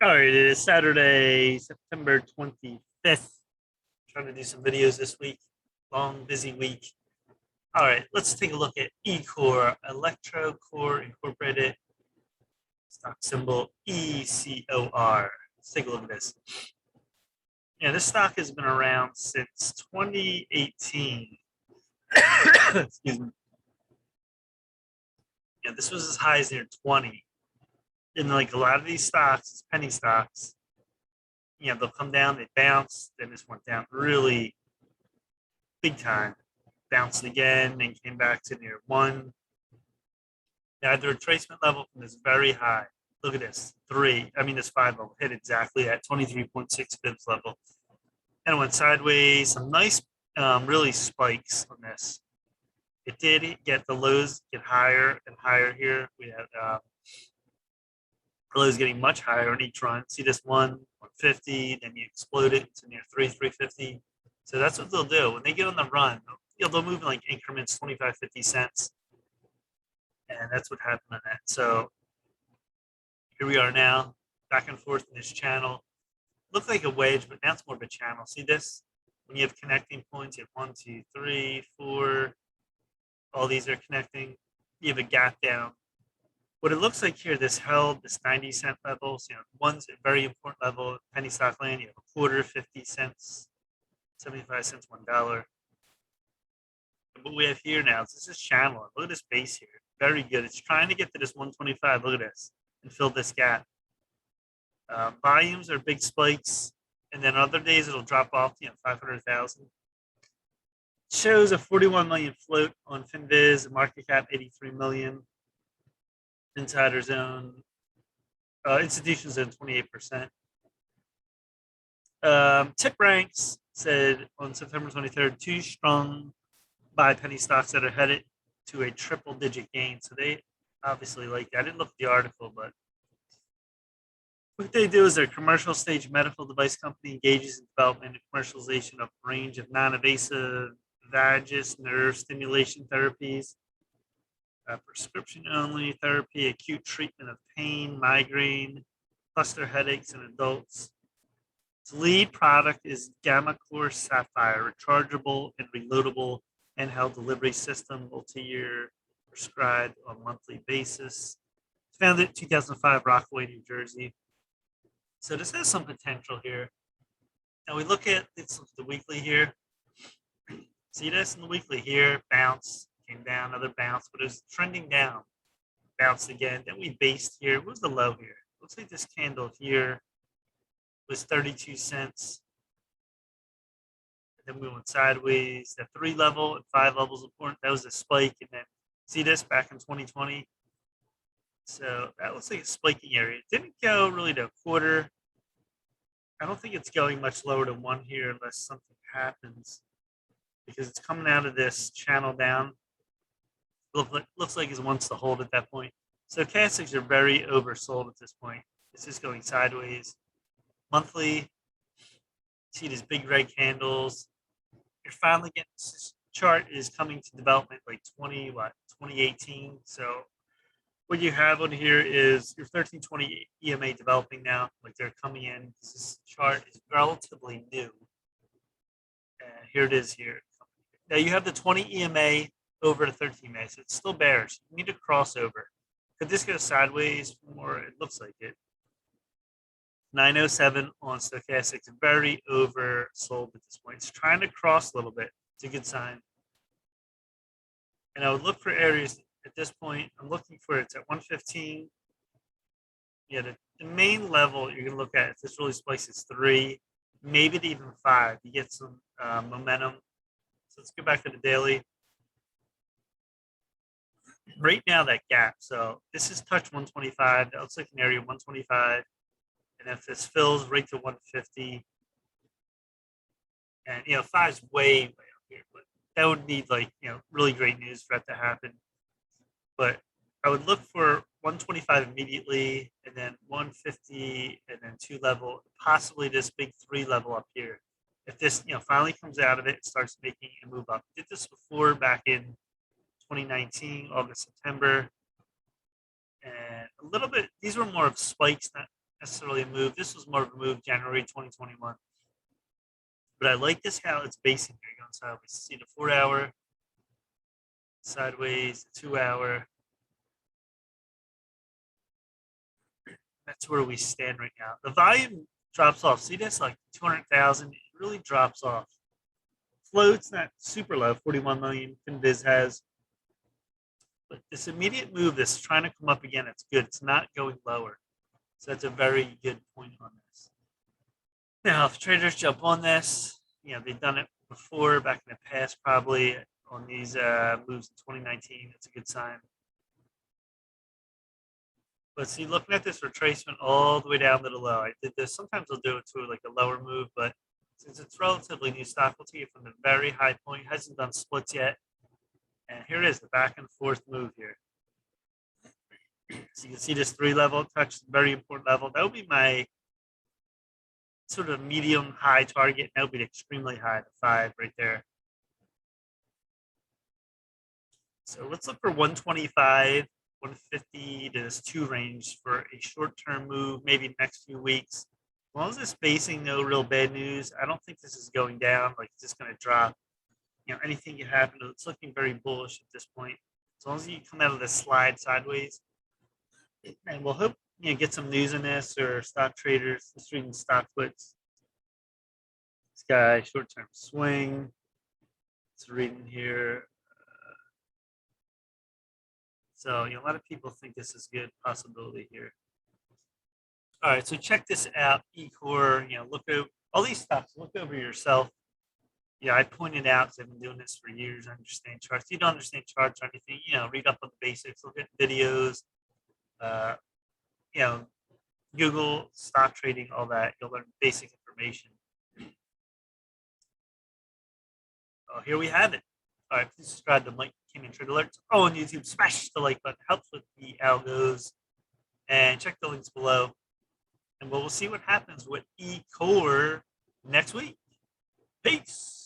All right, it is Saturday, September 25th. Trying to do some videos this week. Long, busy week. All right, let's take a look at Ecor, Electro Core Incorporated, stock symbol ECOR. Let's take a look at this. Yeah, this stock has been around since 2018. Excuse me. Yeah, this was as high as near 20. And like a lot of these stocks, it's penny stocks. They'll come down, they bounce, then this went down really big time, bounced again, and came back to near one. They had the retracement level from this very high. Look at this, this 5 level hit exactly at 23.6 bibs level. And it went sideways, some nice, really spikes on this. It did get the lows get higher and higher here. We had lows getting much higher on each run. See this 150, then you explode it to near 350. So that's what they'll do when they get on the run. They'll move in like increments, 25, 50 cents. And that's what happened on that. So here we are now, back and forth in this channel. Looked like a wedge, but now it's more of a channel. See this? When you have connecting points, you have 1, 2, 3, 4. All these are connecting. You have a gap down. What it looks like here, this held this 90-cent level. So, one's a very important level. Penny stock land, you have a quarter, 50 cents, 75 cents, $1. What we have here now is this is channel. Look at this base here. Very good. It's trying to get to this 125. Look at this and fill this gap. Volumes are big spikes, and then other days it'll drop off. 500,000. Shows a 41 million float on Finviz. Market cap 83 million. Insider zone. Institution zone 28%. Tip ranks said on September 23rd, 2 strong buy penny stocks that are headed to a triple digit gain. So they obviously like that. I didn't look at the article, but what they do is their commercial stage medical device company engages in development and commercialization of a range of non-invasive vagus nerve stimulation therapies, prescription only therapy, acute treatment of pain, migraine, cluster headaches in adults. Its lead product is GammaCore Sapphire, rechargeable and reloadable handheld delivery system, multi-year, prescribed on a monthly basis. It's founded in 2005, Rockaway, New Jersey. So this has some potential here. Now we look at the weekly here. See this in the weekly here, bounce, came down, another bounce, but it was trending down. Bounced again. Then we based here. What was the low here? Looks like this candle here was 32 cents. And then we went sideways. The 3 level and 5 levels important. That was a spike. And then see this back in 2020. So that looks like a spiking area. It didn't go really to a quarter. I don't think it's going much lower than 1 here unless something happens, because it's coming out of this channel down. Looks like it wants to hold at that point. So stochastics are very oversold at this point. This is going sideways. Monthly, see these big red candles. You're finally getting this chart is coming to development like 2018. So what you have on here is your 1320 EMA developing now. Like they're coming in. This chart is relatively new. And here it is here. Now you have the 20 EMA over to 13 EMA, so it's still bearish. You need a crossover. Could this go sideways more? It looks like it. 907 on stochastics, very oversold at this point. It's trying to cross a little bit. It's a good sign. And I would look for areas at this point. I'm looking for it's at 115. Yeah, the main level you're going to look at if this really spikes is 3, maybe to even 5. You get some momentum. So let's go back to the daily. Right now, that gap. So this is touch 125. That looks like an area 125. And if this fills right to 150, and 5 is way up here, but that would need really great news for that to happen. But I would look for 125 immediately, and then 150, and then 2 level, possibly this big 3 level up here. If this finally comes out of it and starts making a move up, did this before back in 2019, August, September, and a little bit. These were more of spikes, not necessarily a move. This was more of a move January 2021. But I like this how it's basing here going sideways. See the 4 hour sideways, 2 hour. That's where we stand right now. The volume drops off. See this, like 200,000. It really drops off. Float's not super low, 41 million. Finviz has, but this immediate move that's trying to come up again, it's good. It's not going lower. So that's a very good point on this. Now, if traders jump on this, they've done it before back in the past, probably on these moves in 2019. That's a good sign. But see, looking at this retracement all the way down to the low, I did this. Sometimes I'll do it to like a lower move, but since it's relatively new stock, we'll take it from the very high point. Hasn't done splits yet. And here it is, the back and forth move here. So you can see this 3 level touch, very important level. That would be my sort of medium high target. That would be extremely high, the 5 right there. So let's look for 125, 150 to this 2 range for a short-term move, maybe next few weeks. As long as it's basing no real bad news, I don't think this is going down. Like it's just going to drop. Anything can happen. It's looking very bullish at this point. As long as you come out of this slide sideways, and we'll hope get some news in this or stock traders just reading stock splits. This guy short-term swing. It's reading here. So a lot of people think this is good possibility here. All right, so check this out. eCore, look over all these stocks. Look over yourself. I pointed out because I've been doing this for years. I understand charts. If you don't understand charts or anything, read up on the basics. Look at videos. Google stock trading, all that. You'll learn basic information. Oh, here we have it. All right, please subscribe to Mike Kingman Trade Alerts on YouTube. Smash the like button. Helps with the algos. And check the links below. And we'll see what happens with eCore next week. Peace.